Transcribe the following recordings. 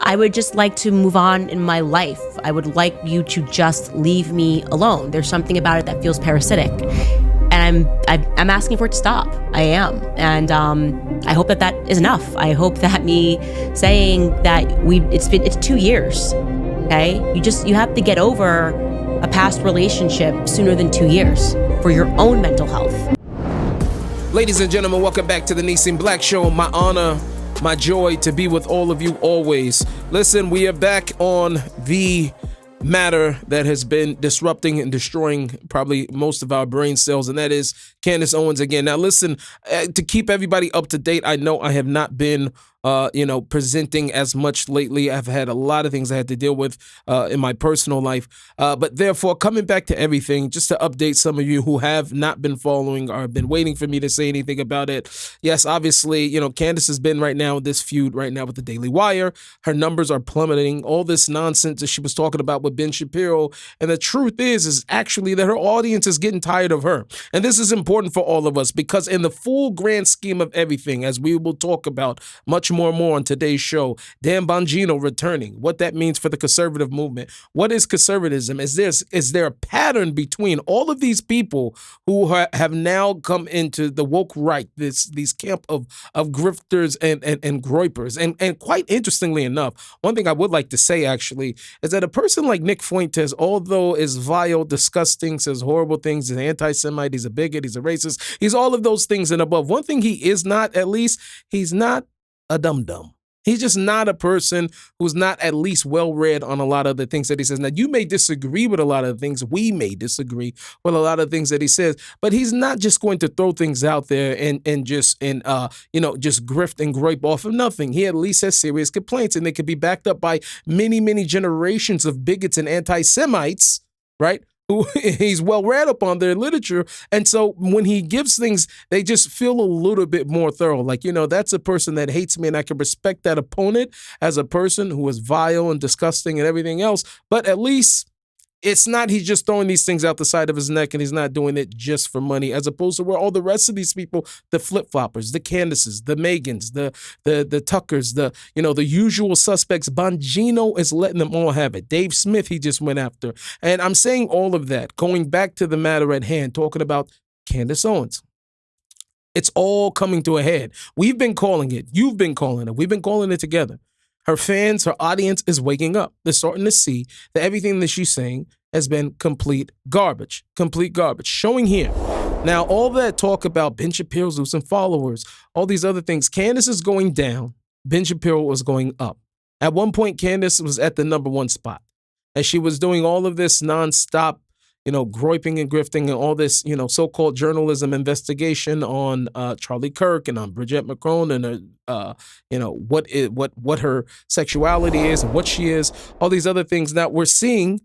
I would just like to move on in my life. I would like you to just leave me alone. There's something about it that feels parasitic. And I'm asking for it to stop. I am. And I hope that is enough. I hope that me saying that it's 2 years. Okay? You have to get over a past relationship sooner than 2 years for your own mental health. Ladies and gentlemen, welcome back to the Nissim Black Show. My honor, my joy to be with all of you always. Listen, we are back on the matter that has been disrupting and destroying probably most of our brain cells, and that is Candace Owens again. Now, listen, to keep everybody up to date, I know I have not been presenting as much lately. I've had a lot of things I had to deal with in my personal life. But therefore, coming back to everything, just to update some of you who have not been following or have been waiting for me to say anything about it. Yes, obviously, Candace has been right now in this feud right now with the Daily Wire. Her numbers are plummeting. All this nonsense that she was talking about with Ben Shapiro. And the truth is actually that her audience is getting tired of her. And this is important for all of us because in the full grand scheme of everything, as we will talk about much more and more on today's show, Dan Bongino returning, what that means for the conservative movement. What is conservatism? Is there a pattern between all of these people who have now come into the woke right, these camp of grifters and groypers? And quite interestingly enough, one thing I would like to say actually is that a person like Nick Fuentes, although is vile, disgusting, says horrible things, he's an anti-Semite, he's a bigot, he's a racist, he's all of those things and above. One thing he is not, at least, he's not a dum-dum. He's just not a person who's not at least well-read on a lot of the things that he says. Now, you may disagree with a lot of the things. We may disagree with a lot of things that he says, but he's not just going to throw things out there and just grift and gripe off of nothing. He at least has serious complaints, and they could be backed up by many, many generations of bigots and anti-Semites, right? Who he's well read up on their literature. And so when he gives things, they just feel a little bit more thorough. Like, that's a person that hates me, and I can respect that opponent as a person who is vile and disgusting and everything else. But at least it's not he's just throwing these things out the side of his neck and he's not doing it just for money, as opposed to where all the rest of these people, the flip-floppers, the Candaces, the Megans, the Tuckers, the usual suspects, Bongino is letting them all have it. Dave Smith, he just went after. And I'm saying all of that, going back to the matter at hand, talking about Candace Owens. It's all coming to a head. We've been calling it. You've been calling it. We've been calling it together. Her fans, her audience is waking up. They're starting to see that everything that she's saying has been complete garbage. Showing here. Now, all that talk about Ben Shapiro's losing followers, all these other things, Candace is going down. Ben Shapiro was going up. At one point, Candace was at the #1 spot. As she was doing all of this nonstop, groyping and grifting and all this, so-called journalism investigation on Charlie Kirk and on Bridget Macron and what her sexuality is and what she is, all these other things. Now we're seeing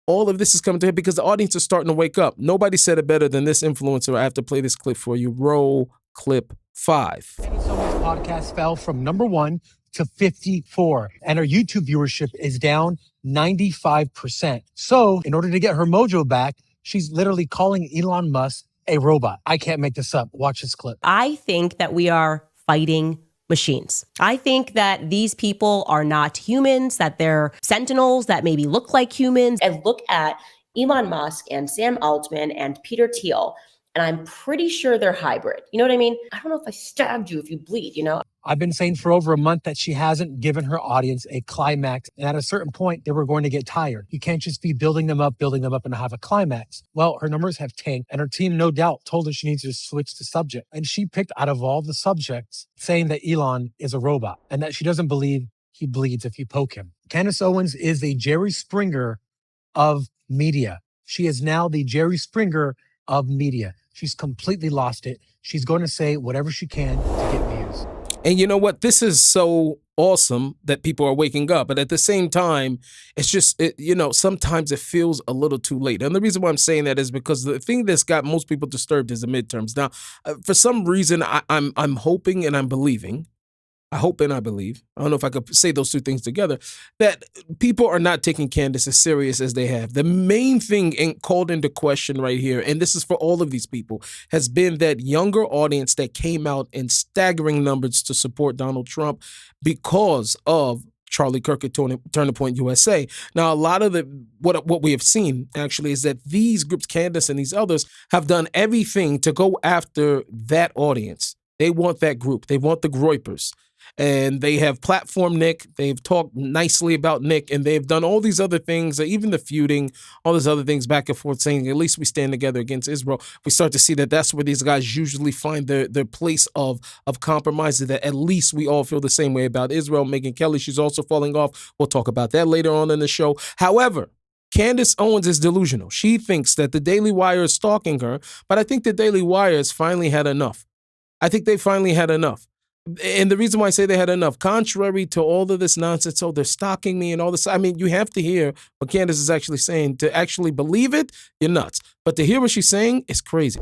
all of this is coming to head because the audience is starting to wake up. Nobody said it better than this influencer. I have to play this clip for you. Roll clip 5. Candace Owens' podcast fell from #1 to 54, and her YouTube viewership is down 95%. So in order to get her mojo back, she's literally calling Elon Musk a robot. I can't make this up. Watch this clip. I think that we are fighting machines. I think that these people are not humans, that they're sentinels that maybe look like humans. And look at Elon Musk and Sam Altman and Peter Thiel, and I'm pretty sure they're hybrid. You know what I mean? I don't know if I stabbed you if you bleed, I've been saying for over a month that she hasn't given her audience a climax. And at a certain point, they were going to get tired. You can't just be building them up and have a climax. Well, her numbers have tanked, and her team no doubt told her she needs to switch the subject. And she picked out of all the subjects saying that Elon is a robot and that she doesn't believe he bleeds if you poke him. Candace Owens is the Jerry Springer of media. She is now the Jerry Springer of media. She's completely lost it. She's going to say whatever she can to get views. And you know what? This is so awesome that people are waking up. But at the same time, it's just, sometimes it feels a little too late. And the reason why I'm saying that is because the thing that's got most people disturbed is the midterms. Now, for some reason, I'm hoping and I'm believing. I hope and I believe, I don't know if I could say those two things together, that people are not taking Candace as serious as they have. The main thing called into question right here, and this is for all of these people, has been that younger audience that came out in staggering numbers to support Donald Trump because of Charlie Kirk at Turning Point USA. Now, a lot of what we have seen actually is that these groups, Candace and these others, have done everything to go after that audience. They want that group. They want the Groypers. And they have platformed Nick. They've talked nicely about Nick, and they've done all these other things, even the feuding, all these other things back and forth, saying at least we stand together against Israel. We start to see that that's where these guys usually find their place of compromise, that at least we all feel the same way about Israel. Megyn Kelly, she's also falling off. We'll talk about that later on in the show. However, Candace Owens is delusional. She thinks that the Daily Wire is stalking her, but I think the Daily Wire has finally had enough. I think they finally had enough. And the reason why I say they had enough, contrary to all of this nonsense, oh, they're stalking me and all this. I mean, you have to hear what Candace is actually saying. To actually believe it, you're nuts. But to hear what she's saying is crazy.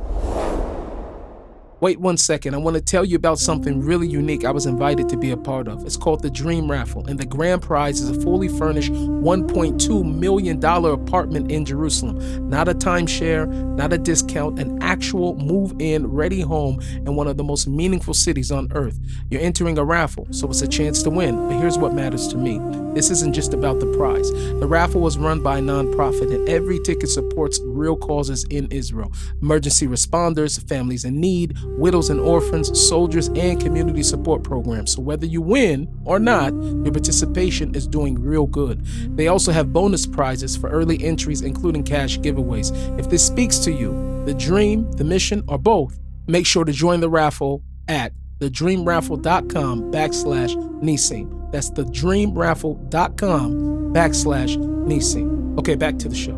Wait 1 second. I want to tell you about something really unique I was invited to be a part of. It's called the Dream Raffle, and the grand prize is a fully furnished $1.2 million apartment in Jerusalem. Not a timeshare, not a discount, an actual move-in, ready home in one of the most meaningful cities on earth. You're entering a raffle, so it's a chance to win. But here's what matters to me. This isn't just about the prize. The raffle was run by a nonprofit, and every ticket supports real causes in Israel. Emergency responders, families in need, widows and orphans, soldiers, and community support programs. So whether you win or not, your participation is doing real good. They also have bonus prizes for early entries, including cash giveaways. If this speaks to you, the dream, the mission, or both, make sure to join the raffle at thedreamraffle.com/Nissim. That's thedreamraffle.com/Nissim. Okay, back to the show.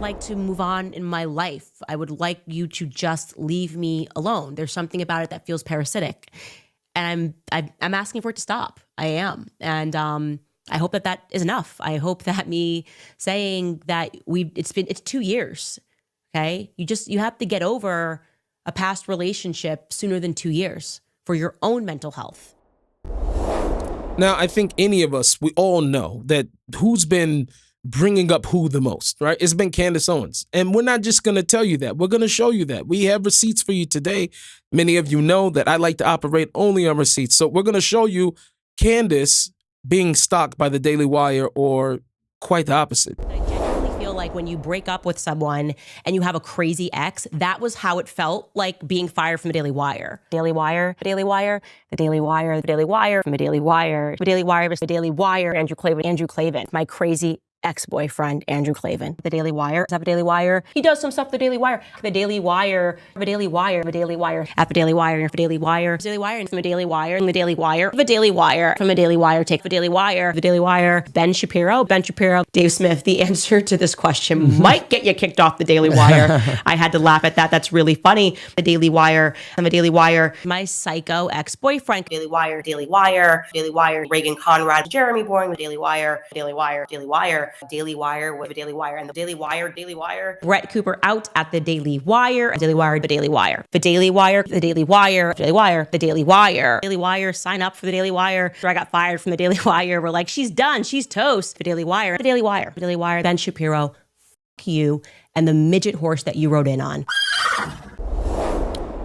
Like to move on in my life. I would like you to just leave me alone. There's something about it that feels parasitic, and I'm asking for it to stop. I am, and I hope that is enough. I hope that me saying that it's 2 years. Okay, you have to get over a past relationship sooner than 2 years for your own mental health. Now, I think any of us, we all know that who's been bringing up who the most, right? It's been Candace Owens. And we're not just going to tell you that. We're going to show you that. We have receipts for you today. Many of you know that I like to operate only on receipts. So we're going to show you Candace being stalked by the Daily Wire, or quite the opposite. I genuinely feel like when you break up with someone and you have a crazy ex, that was how it felt like being fired from the Daily Wire. Daily Wire, the Daily Wire, the Daily Wire, the Daily Wire, from the Daily Wire, the Daily Wire, the Daily Wire, Andrew Klavan, my crazy ex-boyfriend, Andrew Klavan. The Daily Wire. The Daily Wire. He does some stuff for the Daily Wire. The Daily Wire. The Daily Wire. The Daily Wire. At the Daily Wire. The Daily Wire. The Daily Wire. From the Daily Wire. From the Daily Wire. The Daily Wire. From the Daily Wire. Take the Daily Wire. The Daily Wire. Ben Shapiro. Dave Smith. The answer to this question might get you kicked off the Daily Wire. I had to laugh at that. That's really funny. The Daily Wire. And the Daily Wire. My psycho ex-boyfriend. Daily Wire. Daily Wire. Daily Wire. Reagan Conrad. Jeremy Boring. The Daily Wire. Daily Wire. Daily Wire. Daily Wire with the Daily Wire and the Daily Wire. Brett Cooper out at the Daily Wire. Daily Wire, the Daily Wire. The Daily Wire, the Daily Wire, Daily Wire, the Daily Wire. Daily Wire, sign up for the Daily Wire. After I got fired from the Daily Wire, we're like, she's done, she's toast. The Daily Wire, the Daily Wire, the Daily Wire. Ben Shapiro, fuck you and the midget horse that you rode in on.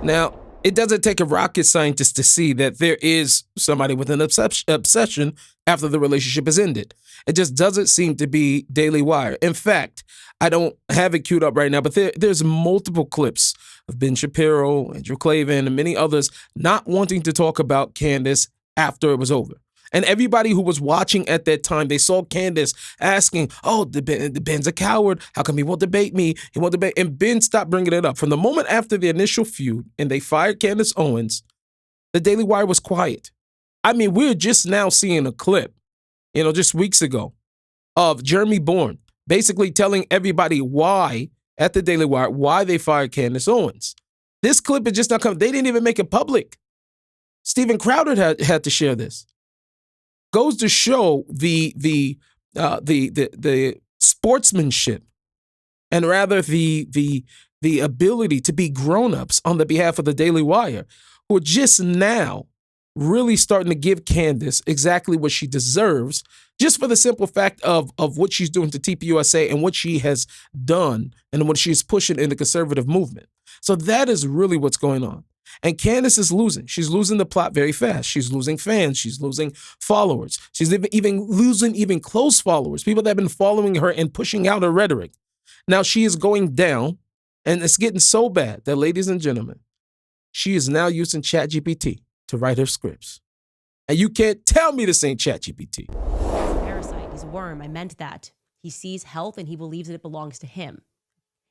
Now, it doesn't take a rocket scientist to see that there is somebody with an obsession after the relationship has ended. It just doesn't seem to be Daily Wire. In fact, I don't have it queued up right now, but there's multiple clips of Ben Shapiro, Andrew Klavan, and many others not wanting to talk about Candace after it was over. And everybody who was watching at that time, they saw Candace asking, oh, Ben's a coward. How come he won't debate me? He won't debate. And Ben stopped bringing it up. From the moment after the initial feud and they fired Candace Owens, the Daily Wire was quiet. I mean, we're just now seeing a clip, just weeks ago, of Jeremy Bourne basically telling everybody why, at the Daily Wire, why they fired Candace Owens. This clip is just not coming. They didn't even make it public. Steven Crowder had to share this. Goes to show the sportsmanship, and rather the ability to be grown-ups on the behalf of the Daily Wire, who are just now really starting to give Candace exactly what she deserves, just for the simple fact of what she's doing to TPUSA and what she has done and what she's pushing in the conservative movement. So that is really what's going on. And Candace is losing. She's losing the plot very fast. She's losing fans. She's losing followers. She's even losing even close followers, people that have been following her and pushing out her rhetoric. Now she is going down, and it's getting so bad that, ladies and gentlemen, she is now using ChatGPT to write her scripts. And you can't tell me this ain't ChatGPT. He's a parasite. He's a worm. I meant that. He sees health and he believes that it belongs to him.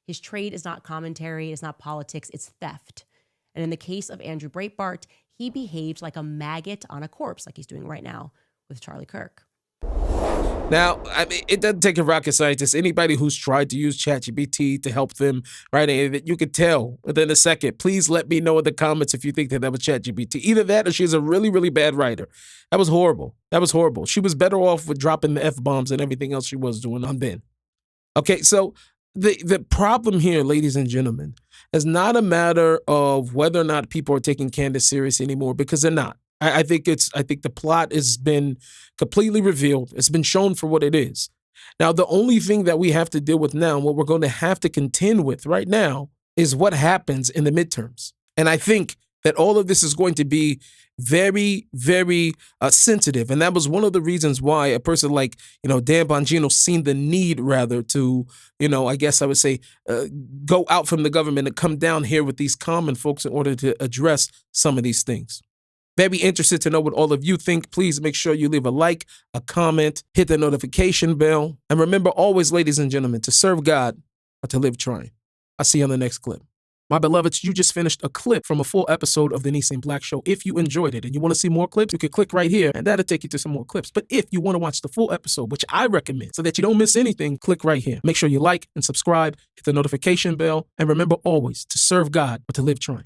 His trade is not commentary. It's not politics. It's theft. And in the case of Andrew Breitbart, he behaved like a maggot on a corpse, like he's doing right now with Charlie Kirk. Now, I mean, it doesn't take a rocket scientist. Anybody who's tried to use ChatGPT to help them, right, and you could tell within a second. Please let me know in the comments if you think that was ChatGPT. Either that or she's a really, really bad writer. That was horrible. That was horrible. She was better off with dropping the F-bombs and everything else she was doing on Ben. Okay, so the problem here, ladies and gentlemen, is not a matter of whether or not people are taking Candace serious anymore, because they're not. I think the plot has been completely revealed. It's been shown for what it is. Now, the only thing that we have to deal with now, what we're going to have to contend with right now, is what happens in the midterms. And I think that all of this is going to be very, very sensitive. And that was one of the reasons why a person like, Dan Bongino seen the need rather to, I guess I would say, go out from the government and come down here with these common folks in order to address some of these things. Very interested to know what all of you think. Please make sure you leave a like, a comment, hit the notification bell. And remember always, ladies and gentlemen, to serve God or to live trying. I'll see you on the next clip. My beloveds, you just finished a clip from a full episode of the Nissim Black Show. If you enjoyed it and you want to see more clips, you can click right here and that'll take you to some more clips. But if you want to watch the full episode, which I recommend so that you don't miss anything, click right here. Make sure you like and subscribe, hit the notification bell, and remember always to serve God or to live trying.